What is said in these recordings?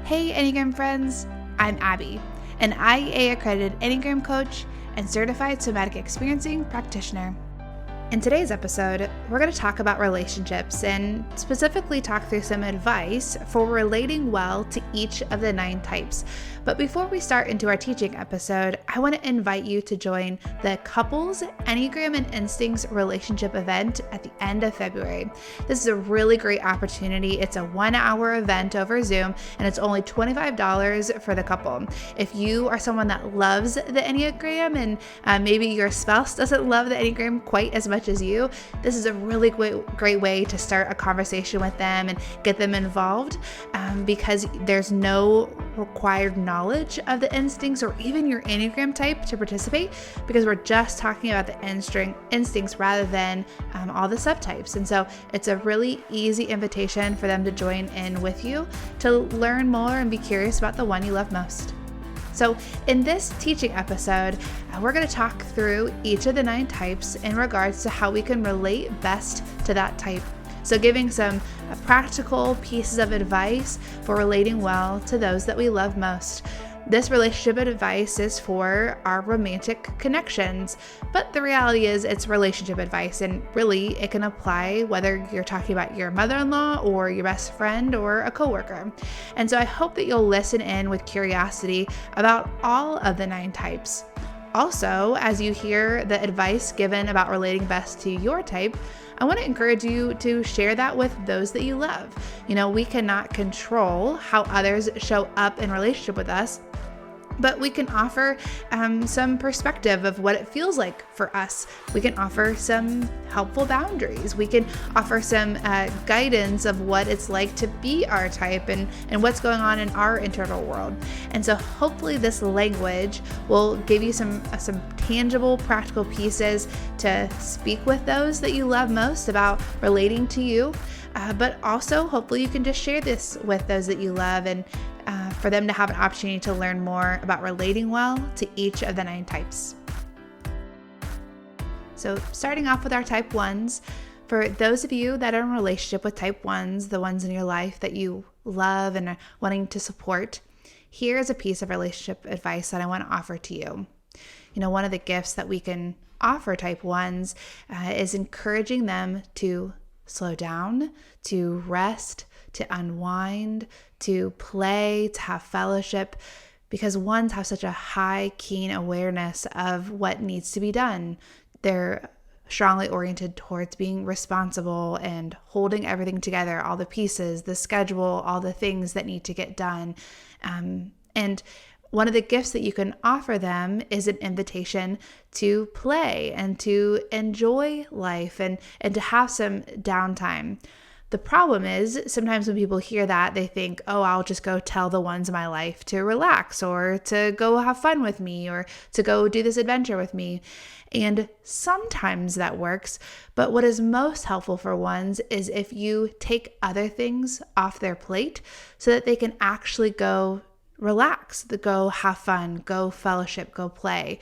Hey Enneagram friends, I'm Abby, an IEA accredited Enneagram coach and certified somatic experiencing practitioner. In today's episode, we're going to talk about relationships and specifically talk through some advice for relating well to each of the 9 types. But before we start into our teaching episode, I want to invite you to join the Couples Enneagram and Instincts relationship event at the end of February. This is a really great opportunity. It's a 1-hour event over Zoom, and it's only $25 for the couple. If you are someone that loves the Enneagram and maybe your spouse doesn't love the Enneagram quite as much as you, this is a really great way to start a conversation with them and get them involved because there's no required knowledge of the instincts or even your Enneagram type to participate, because we're just talking about the instincts rather than all the subtypes. And so it's a really easy invitation for them to join in with you to learn more and be curious about the one you love most. So in this teaching episode, we're going to talk through each of the 9 types in regards to how we can relate best to that type. So giving some practical pieces of advice for relating well to those that we love most. This relationship advice is for our romantic connections, but the reality is it's relationship advice, and really it can apply whether you're talking about your mother-in-law or your best friend or a coworker. And so I hope that you'll listen in with curiosity about all of the 9 types. Also, as you hear the advice given about relating best to your type, I want to encourage you to share that with those that you love. You know, we cannot control how others show up in relationship with us, but we can offer some perspective of what it feels like for us. We can offer some helpful boundaries. We can offer some guidance of what it's like to be our type and what's going on in our internal world. And so hopefully this language will give you some tangible, practical pieces to speak with those that you love most about relating to you. But also hopefully you can just share this with those that you love and for them to have an opportunity to learn more about relating well to each of the 9 types. So starting off with our type 1s, for those of you that are in a relationship with type 1s, the ones in your life that you love and are wanting to support, here's a piece of relationship advice that I want to offer to you. You know, one of the gifts that we can offer type 1s is encouraging them to slow down, to rest, to unwind, to play, to have fellowship, because 1s have such a high, keen awareness of what needs to be done. They're strongly oriented towards being responsible and holding everything together, all the pieces, the schedule, all the things that need to get done. And one of the gifts that you can offer them is an invitation to play and to enjoy life and to have some downtime. The problem is sometimes when people hear that, they think, oh, I'll just go tell the ones in my life to relax or to go have fun with me or to go do this adventure with me. And sometimes that works, but what is most helpful for 1s is if you take other things off their plate so that they can actually go relax, go have fun, go fellowship, go play.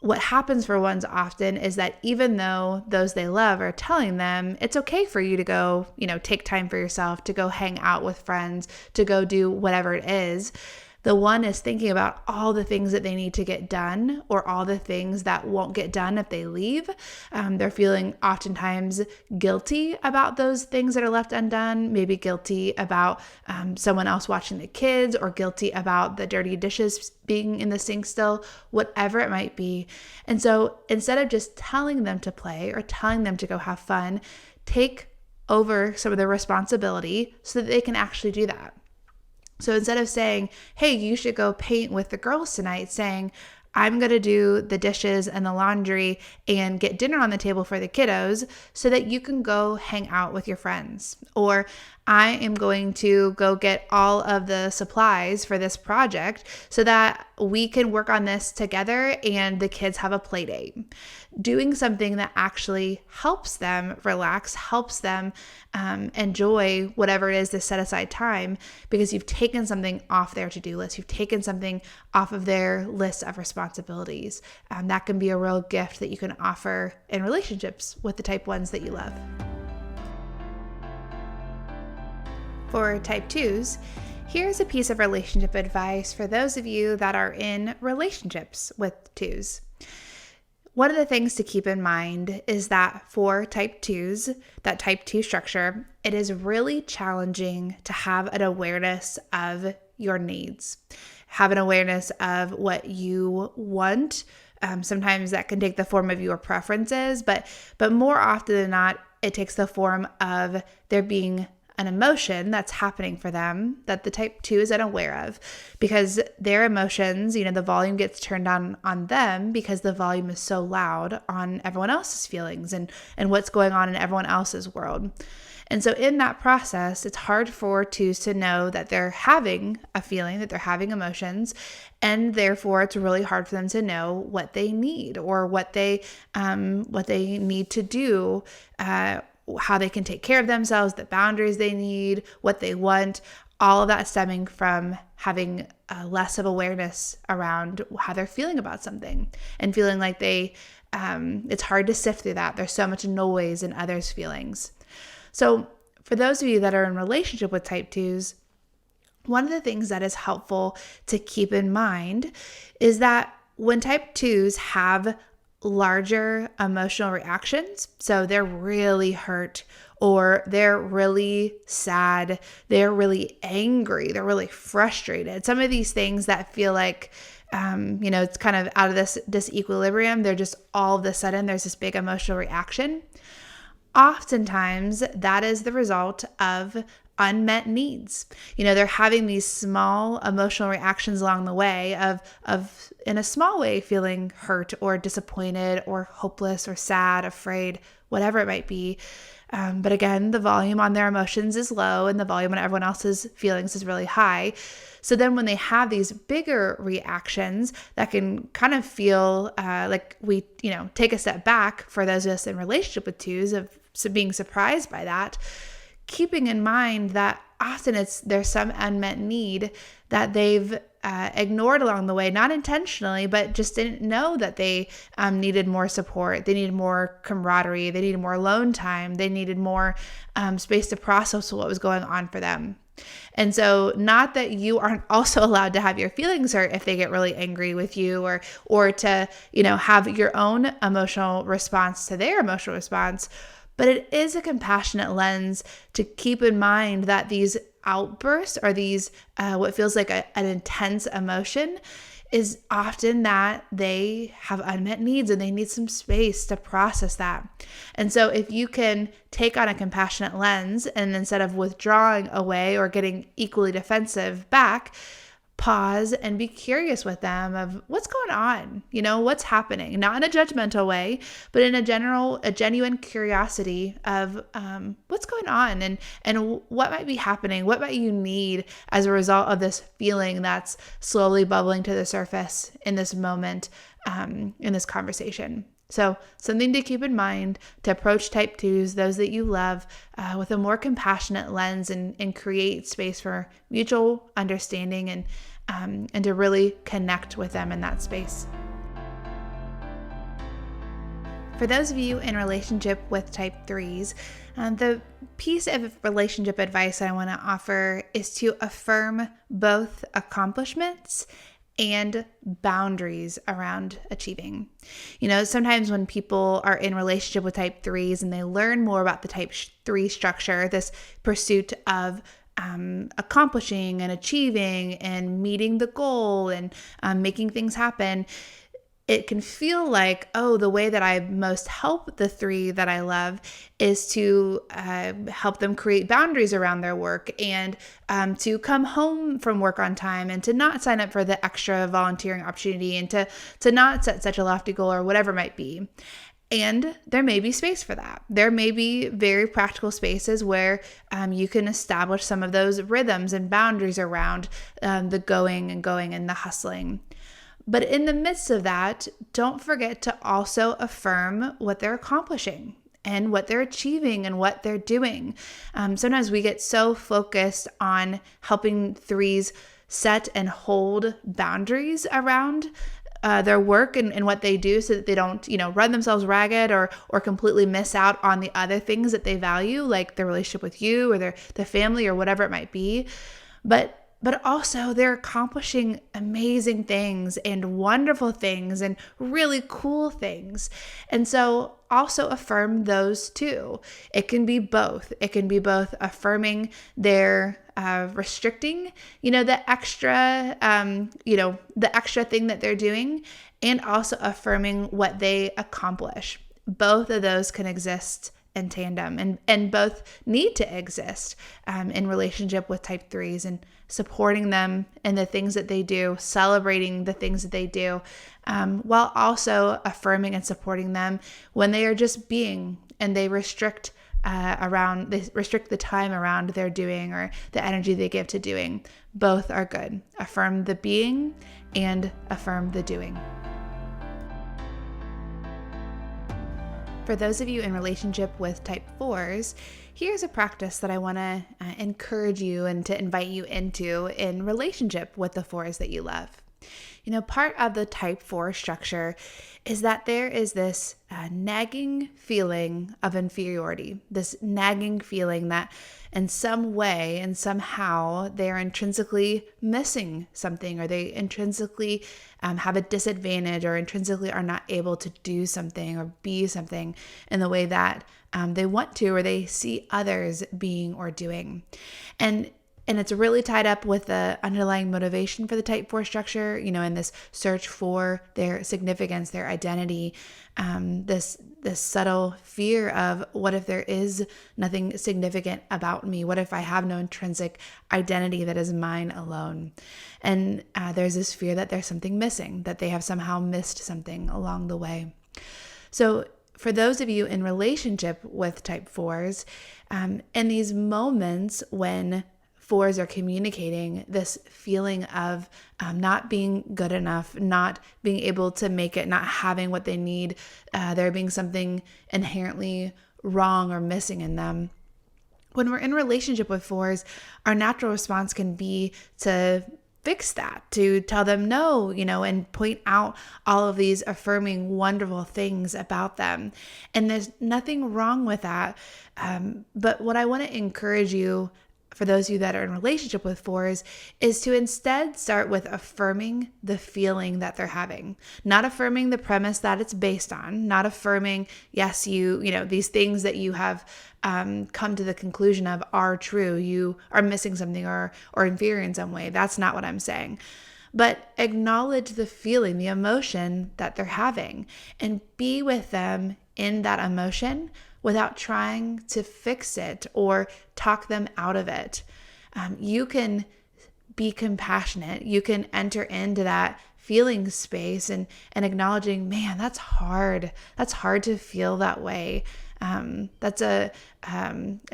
What happens for 1s often is that even though those they love are telling them it's okay for you to go, take time for yourself, to go hang out with friends, to go do whatever it is, the 1 is thinking about all the things that they need to get done or all the things that won't get done if they leave. They're feeling oftentimes guilty about those things that are left undone, maybe guilty about someone else watching the kids or guilty about the dirty dishes being in the sink still, whatever it might be. And so instead of just telling them to play or telling them to go have fun, take over some of the responsibility so that they can actually do that. So instead of saying, hey, you should go paint with the girls tonight, saying, I'm going to do the dishes and the laundry and get dinner on the table for the kiddos so that you can go hang out with your friends. Or I am going to go get all of the supplies for this project so that we can work on this together and the kids have a play date. Doing something that actually helps them relax, helps them enjoy whatever it is to set aside time, because you've taken something off their to-do list. You've taken something off of their list of responsibilities. That can be a real gift that you can offer in relationships with the type 1s that you love. For type 2s, Here's a piece of relationship advice for those of you that are in relationships with twos. One of the things to keep in mind is that for type 2s, that type 2 structure, it is really challenging to have an awareness of your needs, have an awareness of what you want. Sometimes that can take the form of your preferences, but more often than not, it takes the form of there being an emotion that's happening for them that the type 2 is unaware of, because their emotions, the volume gets turned on them because the volume is so loud on everyone else's feelings and what's going on in everyone else's world. And so in that process, it's hard for 2s to know that they're having a feeling, that they're having emotions, and therefore it's really hard for them to know what they need or what they need to do, how they can take care of themselves, the boundaries they need, what they want, all of that stemming from having less of awareness around how they're feeling about something and feeling like it's hard to sift through that. There's so much noise in others' feelings. So for those of you that are in relationship with type 2s, one of the things that is helpful to keep in mind is that when type 2s have larger emotional reactions, so they're really hurt or they're really sad, they're really angry, they're really frustrated, some of these things that feel like it's kind of out of this equilibrium, they're just all of a sudden there's this big emotional reaction. Oftentimes that is the result of unmet needs. They're having these small emotional reactions along the way of in a small way feeling hurt or disappointed or hopeless or sad, afraid, whatever it might be. But again, the volume on their emotions is low and the volume on everyone else's feelings is really high. So then when they have these bigger reactions that can kind of feel like we, take a step back for those of us in relationship with 2s of being surprised by that, keeping in mind that often there's some unmet need that they've ignored along the way, not intentionally, but just didn't know that they needed more support. They needed more camaraderie. They needed more alone time. They needed more space to process what was going on for them. And so not that you aren't also allowed to have your feelings hurt if they get really angry with you or to, have your own emotional response to their emotional response. But it is a compassionate lens to keep in mind that these outbursts or these what feels like an intense emotion is often that they have unmet needs and they need some space to process that. And so if you can take on a compassionate lens and instead of withdrawing away or getting equally defensive back, pause and be curious with them of what's going on, what's happening, not in a judgmental way, but in a genuine curiosity of what's going on and what might be happening, what might you need as a result of this feeling that's slowly bubbling to the surface in this moment, in this conversation. So something to keep in mind to approach type 2s, those that you love, with a more compassionate lens and create space for mutual understanding and to really connect with them in that space. For those of you in relationship with type 3s, the piece of relationship advice I want to offer is to affirm both accomplishments and boundaries around achieving. Sometimes when people are in relationship with type 3s and they learn more about the type 3 structure, this pursuit of accomplishing and achieving and meeting the goal and making things happen, it can feel like, the way that I most help the 3 that I love is to help them create boundaries around their work and to come home from work on time and to not sign up for the extra volunteering opportunity and to not set such a lofty goal or whatever it might be. And there may be space for that. There may be very practical spaces where you can establish some of those rhythms and boundaries around the going and the hustling. But in the midst of that, don't forget to also affirm what they're accomplishing and what they're achieving and what they're doing. Sometimes we get so focused on helping 3s set and hold boundaries around their work and what they do so that they don't, run themselves ragged or completely miss out on the other things that they value, like their relationship with you or their family or whatever it might be. But but also they're accomplishing amazing things and wonderful things and really cool things. And so also affirm those too. It can be both. It can be both affirming their restricting, the extra, the extra thing that they're doing, and also affirming what they accomplish. Both of those can exist in tandem, and both need to exist in relationship with type 3s, and supporting them in the things that they do, celebrating the things that they do, while also affirming and supporting them when they are just being, and they restrict the time around their doing, or the energy they give to doing. Both are good. Affirm the being and affirm the doing. For those of you in relationship with type 4s, here's a practice that I want to encourage you and to invite you into in relationship with the 4s that you love. Part of the type 4 structure is that there is this nagging feeling of inferiority, this nagging feeling that in some way and somehow they're intrinsically missing something, or they intrinsically have a disadvantage, or intrinsically are not able to do something or be something in the way that they want to, or they see others being or doing. And it's really tied up with the underlying motivation for the type 4 structure, in this search for their significance, their identity, this subtle fear of, what if there is nothing significant about me? What if I have no intrinsic identity that is mine alone? And there's this fear that there's something missing, that they have somehow missed something along the way. So for those of you in relationship with type 4s, in these moments when 4s are communicating this feeling of not being good enough, not being able to make it, not having what they need, there being something inherently wrong or missing in them. When we're in relationship with 4s, our natural response can be to fix that, to tell them no, and point out all of these affirming, wonderful things about them. And there's nothing wrong with that. But what I want to encourage you, for those of you that are in relationship with 4s, is to instead start with affirming the feeling that they're having, not affirming the premise that it's based on, not affirming, yes, these things that you have come to the conclusion of are true. You are missing something or inferior in some way. That's not what I'm saying. But acknowledge the feeling, the emotion that they're having, and be with them in that emotion without trying to fix it or talk them out of it. You can be compassionate. You can enter into that feeling space and acknowledging, man, that's hard. That's hard to feel that way. That's a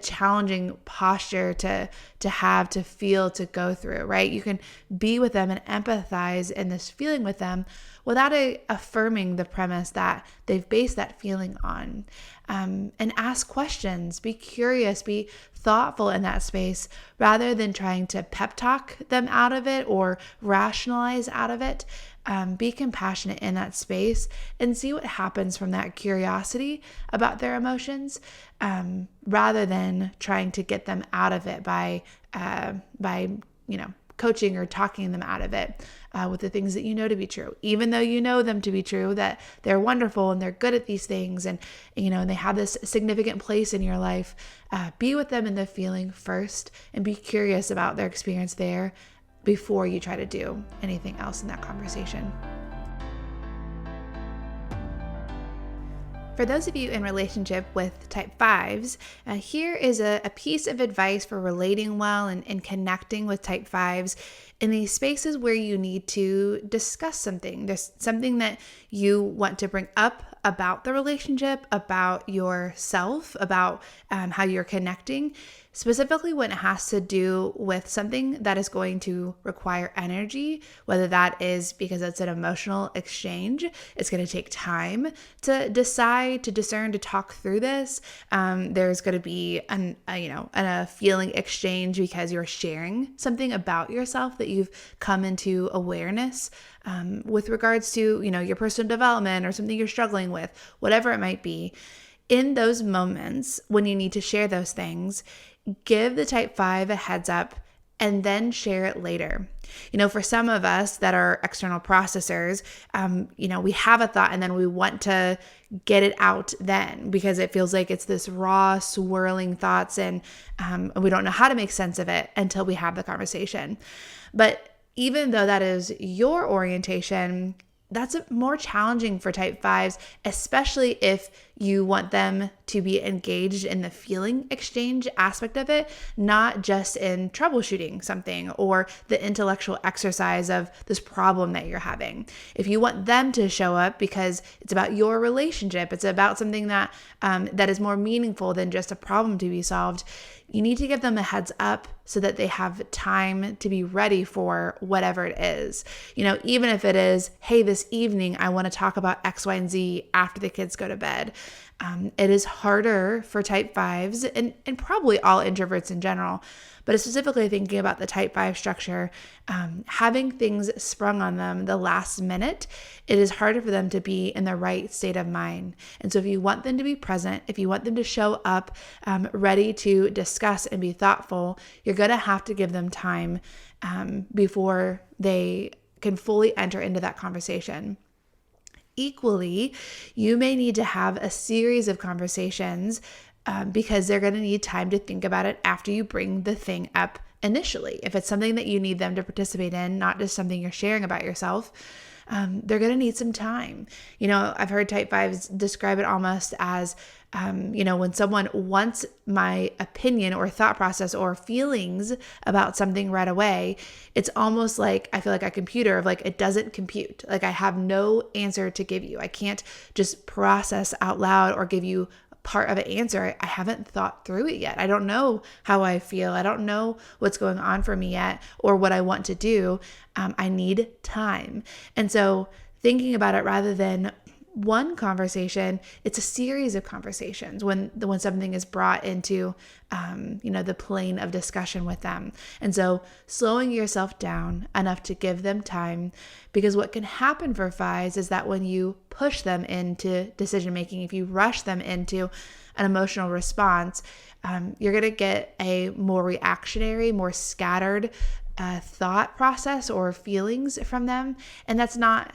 challenging posture to have, to feel, to go through, right? You can be with them and empathize in this feeling with them without affirming the premise that they've based that feeling on. And ask questions, be curious, be thoughtful in that space, rather than trying to pep talk them out of it or rationalize out of it. Be compassionate in that space and see what happens from that curiosity about their emotions, rather than trying to get them out of it by coaching or talking them out of it with the things that you know to be true, even though you know them to be true, that they're wonderful and they're good at these things, and and they have this significant place in your life. Be with them in the feeling first, and be curious about their experience there before you try to do anything else in that conversation. For those of you in relationship with type 5s, here is a piece of advice for relating well and connecting with type 5s in these spaces where you need to discuss something. There's something that you want to bring up about the relationship, about yourself, about how you're connecting, specifically when it has to do with something that is going to require energy, whether that is because it's an emotional exchange. It's going to take time to decide, to discern, to talk through this. There's going to be a feeling exchange because you're sharing something about yourself that you've come into awareness with regards to, your personal development or something you're struggling with, whatever it might be. In those moments when you need to share those things, give the type 5 a heads up and then share it later. For some of us that are external processors, we have a thought and then we want to get it out then because it feels like it's this raw, swirling thoughts and we don't know how to make sense of it until we have the conversation. But even though that is your orientation, that's more challenging for type 5s, especially if you want them to be engaged in the feeling exchange aspect of it, not just in troubleshooting something or the intellectual exercise of this problem that you're having. If you want them to show up because it's about your relationship, it's about something that that is more meaningful than just a problem to be solved, you need to give them a heads up so that they have time to be ready for whatever it is. Even if it is, hey, this evening I want to talk about X, Y, and Z after the kids go to bed. It is harder for type 5s and probably all introverts in general, but specifically thinking about the type 5 structure, having things sprung on them the last minute, it is harder for them to be in the right state of mind. And so if you want them to be present, if you want them to show up ready to discuss and be thoughtful, you're going to have to give them time before they can fully enter into that conversation. Equally, you may need to have a series of conversations because they're going to need time to think about it after you bring the thing up initially. If it's something that you need them to participate in, not just something you're sharing about yourself, they're going to need some time. I've heard type 5s describe it almost as, when someone wants my opinion or thought process or feelings about something right away, it's almost like I feel like a computer of like, it doesn't compute. Like I have no answer to give you. I can't just process out loud or give you part of an answer. I haven't thought through it yet. I don't know how I feel. I don't know what's going on for me yet or what I want to do. I need time. And so thinking about it rather than one conversation, it's a series of conversations when something is brought into the plane of discussion with them. And so slowing yourself down enough to give them time, because what can happen for 5s is that when you push them into decision making, if you rush them into an emotional response, you're going to get a more reactionary, more scattered thought process or feelings from them. And that's not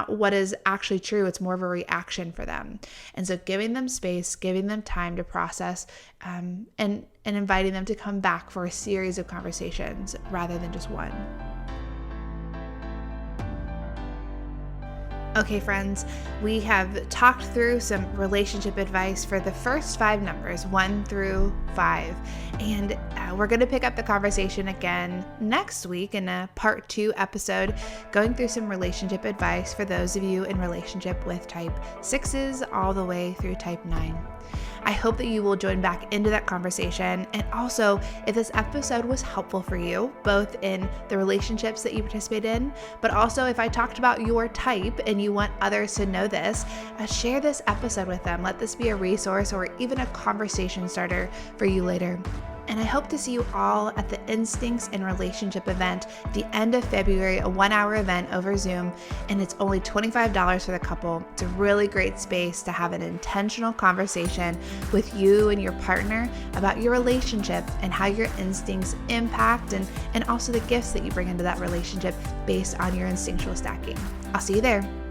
what is actually true. It's more of a reaction for them. And so giving them space, giving them time to process, and inviting them to come back for a series of conversations rather than just one. Okay, friends, we have talked through some relationship advice for the first 5 numbers, 1 through 5. And we're going to pick up the conversation again next week in a part 2 episode, going through some relationship advice for those of you in relationship with type 6s all the way through type 9. I hope that you will join back into that conversation. And also, if this episode was helpful for you, both in the relationships that you participate in, but also if I talked about your type and you want others to know this, share this episode with them. Let this be a resource or even a conversation starter for you later. And I hope to see you all at the Instincts in Relationship event at the end of February, a 1-hour event over Zoom, and it's only $25 for the couple. It's a really great space to have an intentional conversation with you and your partner about your relationship and how your instincts impact and also the gifts that you bring into that relationship based on your instinctual stacking. I'll see you there.